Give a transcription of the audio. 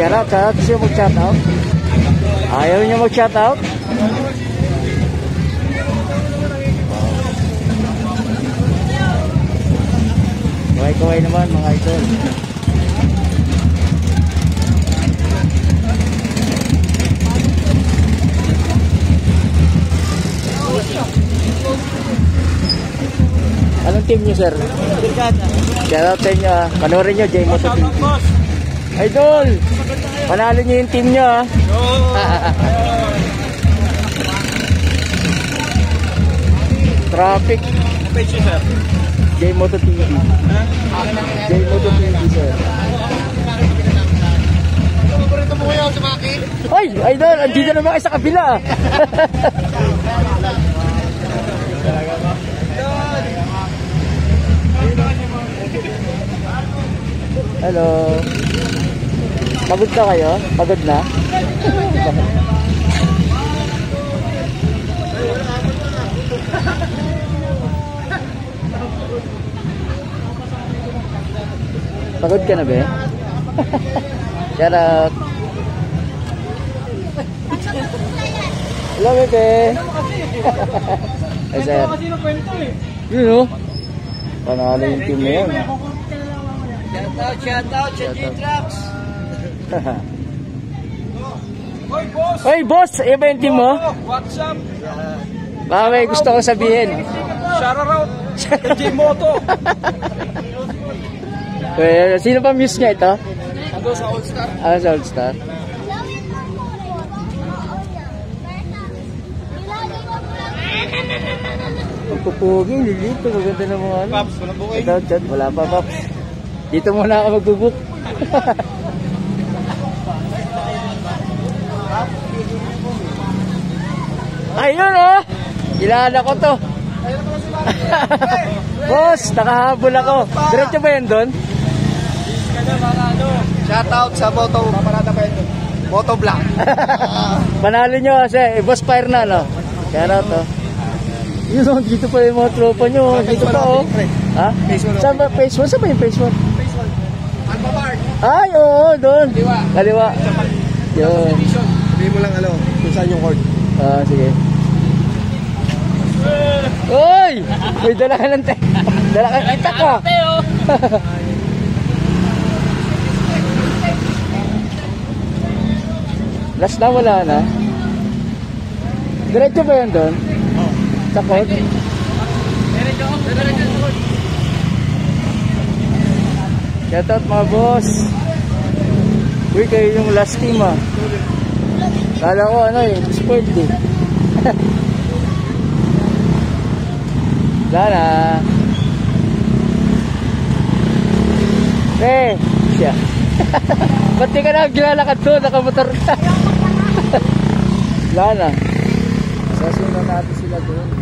Shoutout, shoutout. Gusto nyo mag-shoutout? Ayaw nyo mag-shoutout? Kaway-kaway naman mga idol. Anong team nyo, sir? Shoutout sa inyo. Panoorin nyo, J-Moto TV. Idol! Panalo nyo yung team nyo. Traffic. J-Moto TV. J-Moto TV, sir. Ay! Idol! Andito naman kayo sa kabila. Hello. Pagod na kayo? Pagod na? Pagod ka na ba? Shout out. Hello, bebe. Ay, sir. Yun, no? Panalo yung team na yun. Shout out, Trucks. Hoy, boss! Hoy, boss! Iba yung team mo? What's up? Baka may gusto ko sabihin. Shout out, J-Moto. Sino pa muse niya ito? Ando sa All Star. Ah, sa All Star. Magpupugi, lilito. Maganda na mga ano. Paps, wala bukay. Ito, chat. Wala pa, Paps. Dito muna ako magbubuk. Ayun, oh! Kilala ko to. Boss, nakahabol ako. Diretso ba yan doon? Shout out sa Moto. Paparada pa yun. Moto Black. Panalo nyo kasi. Boss Fire na, no? Shout out, oh. Yun, oh, dito pa yung mga tropa nyo. Dito pa, oh. Ha? Saan ba? Phase 1? Saan ba yung Phase 1? Ay, oo, doon. Kaliwa. Yun. Sabihin mo lang ano, kung saan yung court. Ah, sige. Uy! Uy, dala ka ng dala ka kita ka. Last na, wala na. Diretso ba yan doon? Oo. Sa court? Diretso sa court. Shout out mga boss. Uy, kayo yung last team ah. Kala ko ano eh, spoiled eh. Wala na. Eh, siya. Ba't di ka na gilalakad doon? Nakamotor ka. Wala na. Sasunod natin sila doon.